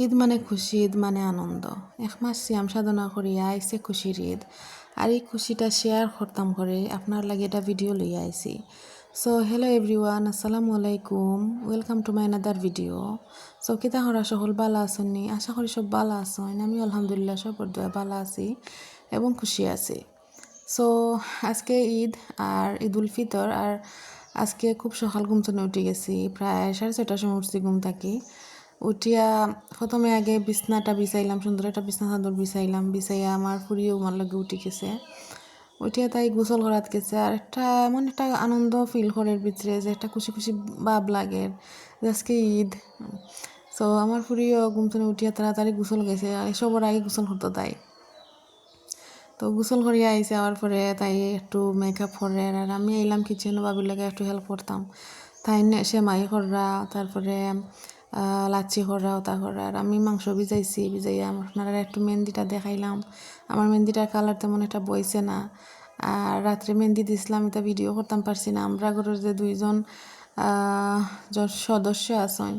ঈদ মানে খুশি, ঈদ মানে আনন্দ। এক মাস সিয়াম সাধনা করিয়া আইসে খুশির ঈদ। আর এই খুশিটা শেয়ার করতাম করে আপনার লাগে এটা ভিডিও লইয়া আইছি। সো হ্যালো এভরিওয়ান, আসসালামু আলাইকুম, welcome to my another video. So কিতা হরা সকল বালা আসেননি, আশা করি সব বালা আসেন। আমি আলহামদুলিল্লাহ সব দয়া বালা আছি এবং খুশি আছি। সো আজকে ঈদ আর ঈদ উল ফিতর। আর আজকে খুব সকাল ঘুম থেকে উঠে গেছি, প্রায় 6:30টার সময় উঠছি ঘুম থাকি। উঠিয়া প্রথমে আগে বিছনাটা বিছাইলাম, সুন্দর একটা বিছনা চাদর বিছাইলাম, বিছাইয়া আমার ফুরিও আমার লগে উঠে গেছে। উঠিয়া তাই গোসল করাত গেছে। আর একটা এমন একটা আনন্দ ফিল করে ভিতরে, যে একটা খুশি খুশি ভাব লাগে যে আজকে ঈদ। সো আমার ফুরিও ঘুম থেকে উঠিয়া তাড়াতাড়ি গোসল গেছে, আর সবার আগে গোসল করতো তাই। তো গোসল করিয়া আইসে, আওয়ার পরে তাই একটু মেকআপ করে, আর আমি এলাম কিচেনে বাবির লাগে একটু হেল্প করতাম। তাই সেমাই কররা, তারপরে লাচ্ছি করা, ওটা করা। আর আমি মাংস ভিজাইয়া আপনারা একটু মেহেন্দিটা দেখাইলাম। আমার মেহেন্দিটার কালার তেমন একটা বইছে না। আর রাত্রে মেহেন্দি দিছিলাম, এটা ভিডিও করতাম পারছি না। আমরা ঘরের যে দুইজন সদস্য আছেন,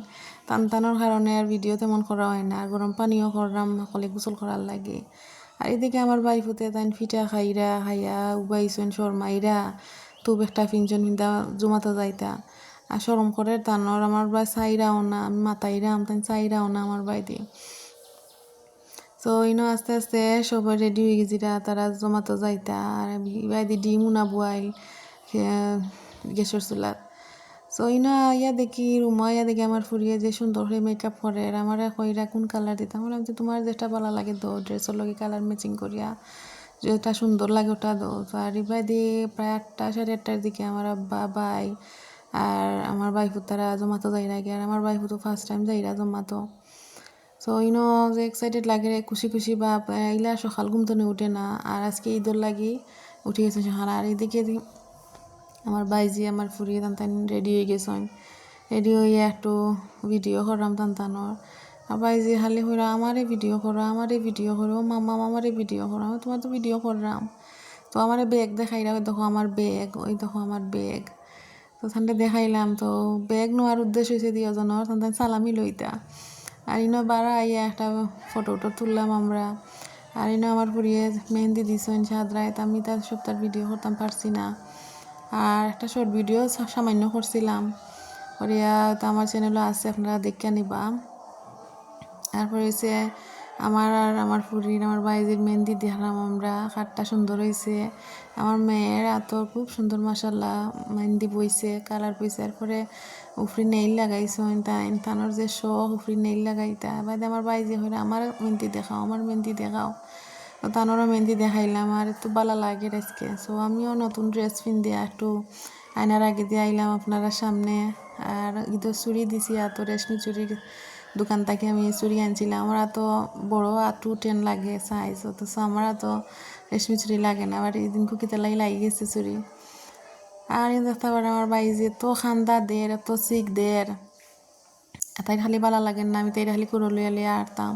টানার কারণে আর ভিডিও তেমন করা হয় না। আর গরম পানিও করলাম সকলে গোসল করার লাগে। আর এদিকে আমার বাই ফুতে তাই ফিটা খাইয়া উবাইছেন শর্মাইরা, তুব একটা ফিনজন ফিন্দা জমাতে যাইতা। আর সরম করে তানোর আমার বাই চাইরাও না, আমি মাতাইরাম তাই চাইরাও না আমার বাই দিয়ে। তো আস্তে আস্তে সবাই রেডি হয়ে গেছিরা, তারা জমাতে যাইতা। আর বাই দিয়ে ডিম উনা বুয়াইল গ্যাসের চুলাত। সো ইয়া দেখি ইয়া দেখি আমার ফুরিয়ে যে সুন্দর হয়ে মেকআপ করে। আর আমার কইরা কোন কালার দিতাম, বললাম যে তোমার যেটা ভালো লাগে দো, ড্রেসের লগে কালার ম্যাচিং করিয়া যেটা সুন্দর লাগে ওটা দো। তো আর ইবাই দিয়ে প্রায় 8টা 8:30টার দিকে আমার আব্বা বাই আর আমার বাইফু তারা জমাতো যাই লাগে। আর আমার বাইফু তো ফার্স্ট টাইম যাইরা জমাতো। সো যে এক্সাইটেড লাগে, খুশি খুশি বা ইলা সকাল ঘুম তো উঠে না। আর আজকে ঈদর লাগি উঠে গেছে সকাল। আর এদিকে আমার বাইজি আমার ফুরিয়ে টান রেডি হয়ে গেছেন। রেডি হইয়া একটু ভিডিও করলাম টানটানোর। আর বাইজি খালি হইরা আমারে ভিডিও করো, ও মামা আমারে ভিডিও করো। আমি তোমার তো ভিডিও করলাম। তো আমার ব্যাগ দেখাইরা, ওই দেখো আমার ব্যাগ, ওই দেখো আমার ব্যাগ। তো তানটা দেখাইলাম। তো ব্যাগ নেওয়ার উদ্দেশ্য হয়েছে দিয়াজনের তান সালামি লইতা। আর বাড়া আইয়া একটা ফটো তুললাম আমরা। আর আমার ফুরিয়ে মেহেন্দি দিছেন সাদরায়, আমি তার সপ্তাহ ভিডিও করতাম পারছি না। আর একটা শর্ট ভিডিও সামান্য করছিলাম, করিয়া তো আমার চ্যানেলও আছে, আপনারা দেখে নিবা। তারপর হয়েছে আমার ফুরির আমার বাইজির মেহেন্দি দেখলাম আমরা, খাটটা সুন্দর হয়েছে। আমার মেয়ের এত খুব সুন্দর মাসাল্লাহ মেহেন্দি বইছে, কালার বইছে। এরপরে উফরি নেইল লাগাইছেন তাই, তানোর যে শখ উফরি নেইল লাগাইতা। বাইদে আমার বাইজি হইলে আমার মেহেন্দি দেখাও, আমার মেহেন্দি দেখাও। তো তানোরও মেহেন্দি দেখাইলাম। আর একটু ভালো লাগে আজকে। সো আমিও নতুন ড্রেস দিয়া একটু আয়নার আগে দিয়ে আইলাম আপনারা সামনে। আর ঈদের চুড়ি দিছি, এত রেশমি চুড়ির দোকান থেকে আমি চুড়ি আনছিলাম। আমার এত বড় 210 লাগে সাইজ, অথচ আমার এত রেশমি চুড়ি লাগে না। আবার এই দিন কুকিতে লাগি গেছে চুড়ি। আর দেখতে পারে আমার বাইজি এত খান্দা দের, এত চিক দের, তাই খালি ভালো লাগেন না। আমি তাই খালি কুড়ো লইয়া লইয়া আটতাম।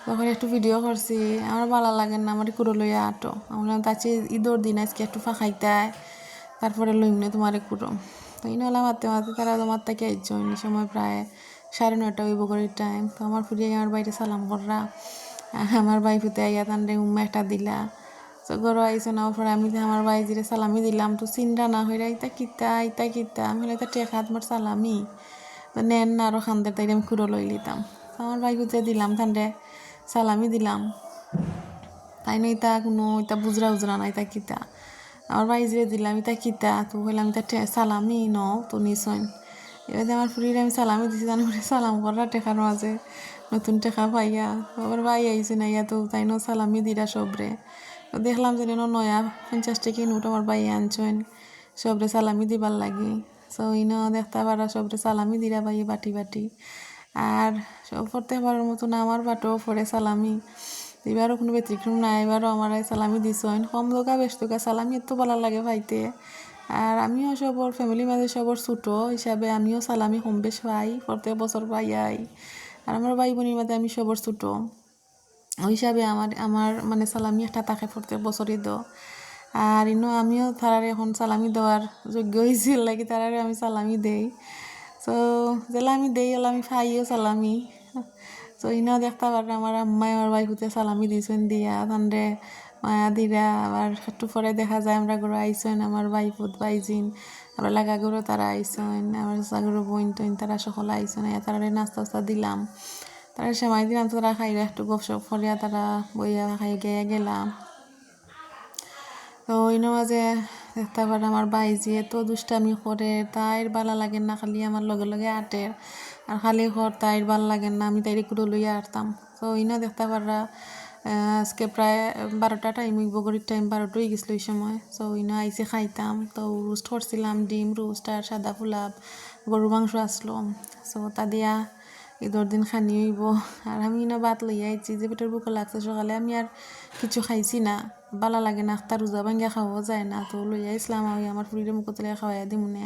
তখন একটু ভিডিও করছি, আমার ভালো লাগেন না, আমার কুড়ো লইয়া আটো। আমার তাছে ঈদর দিন আজকে একটু ফাঁকাইতায়, তারপরে লইম না তোমার কুড়ো। তো হলাম মারতে মারতে তারা তোমার থেকে আইসন। এই সময় প্রায় 9:30 হইব ঘড়ির টাইম। তো আমার ফুরিয়ে আমার বাইরে সালাম কররা, আমার বাই ফুতে আইয়া তান্ডে উম্মা একটা দিলা। তো গরু আইসো না, পরে আমি আমার বাইজিরে সালামি দিলাম। তো চিন্তা না হইরা ইতা কিতা আমি হলে এটা টেকা তোমার সালামি তো নেন না, আরও খান্দের তাই আমি কুড়ো লই লিতাম। তো আমার বাই ফুতে দিলাম, তান্ডে সালামি দিলাম। তাই না ইতা কোনো ইতা বুজরা উজরা না, ইতা কিতা আমার বাইজিরে দিলাম, ইতা কিতা। তো হইলাম ইতা সালামি ন তো নিছইন। এবার আমার ফুরিরে আমি সালামি দিছি, জানি সালাম করা টেকার মাঝে নতুন টেকা পাইয়া আবার ভাই আইছে না ইয়া। তো তাই সালামি দিরা সবরে। তো দেখলাম যে নয়া 50 টাকা নোট আমার ভাই আনছেন, সবরে সালামি দিবার লাগি। সো দেখতে পারা সবরে সালামি দিরা ভাই বাটি বাটি। আর সব প্রত্যেকবারের মতন আমার বাটেও পড়ে সালামি। এবারও কোনো ব্যতিক্রম নাই, এবারও আমার সালামি দিছেন। কম দোকা বেশ দোকা সালামি এত ভালো লাগে পাইতে। আর আমিও সবর ফ্যামিলির মাঝে সবর ছোটো হিসাবে আমিও সালামি কম বেশ পাই, প্রত্যেক বছর পাই আই। আর আমার ভাই বোনের মাঝে আমি সবর ছোটো, ওই হিসাবে আমার আমার মানে সালামি একটা তাকে প্রত্যেক বছরই দো। আর আমিও তারারে এখন সালামি দেওয়ার যোগ্য হয়েছিল লাগি, তারারে আমি সালামি দেই। সো যেলা আমি দেই ওলা আমি পাইও সালামি। তো ইনাও দেখতে পারে আমার আম্মাই আমার বাইকুতে সালামি দিয়েছেন দিয়া তান্ডে মায়া দিরা আবার একটু পরে দেখা যায় আমরা ঘরে আইসেন আমার বাইপুত বাইজিন আবার লাগা ঘরে তারা আইসেন আমার সাগর বইন টইন তারা সকলে আইসেন তারা নাস্তা টাস্তা দিলাম তারা সেমাই দিলাম তারা খাইলে একটু গপসপ করিয়া তারা বইয়া খাই গিয়ে গেলাম। তো ইনো মাঝে দেখতে পারে আমার বাইজি এত দুষ্টামি করে তাইর বালা লাগেন না খালি আমার লগে লগে আটের আর খালি ঘর তাইর ভাল লাগেন না আমি তাইরে কুড়ো লইয়া আরতাম। তো ইনো দেখতে পারা আজকে প্রায় 12টা টাইম হইব গরিব টাইম 12টা হয়ে গেছিলো ওই সময়। তো ইনো আইসে খাইতাম তো রোস্ট করছিলাম ডিম রোস্ট আর সাদা পোলাপ গরু মাংস আসলো। সো তা দিয়া ঈদের দিন খানি হইব আর আমি না ভাত লইয়া আইছি যে পেটের বুকে লাগছে সকালে আমি আর কিছু খাইছি না বালা লাগে না একটা রোজা ভাঙ্গা খাওয়া যায় না তো লইয়া ইসলাম আমি আমার ফুরিরে মুখ তুলে খাওয়াইয়া দিমুনে।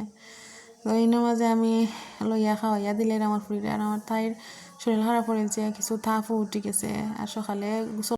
তো এই মাঝে আমি লইয়া খাওয়াইয়া দিলে আমার ফুরিরে আর আমার তাইর শরীর খারাপ হয়েছে কিছু তাপও উঠে গেছে আর সকালে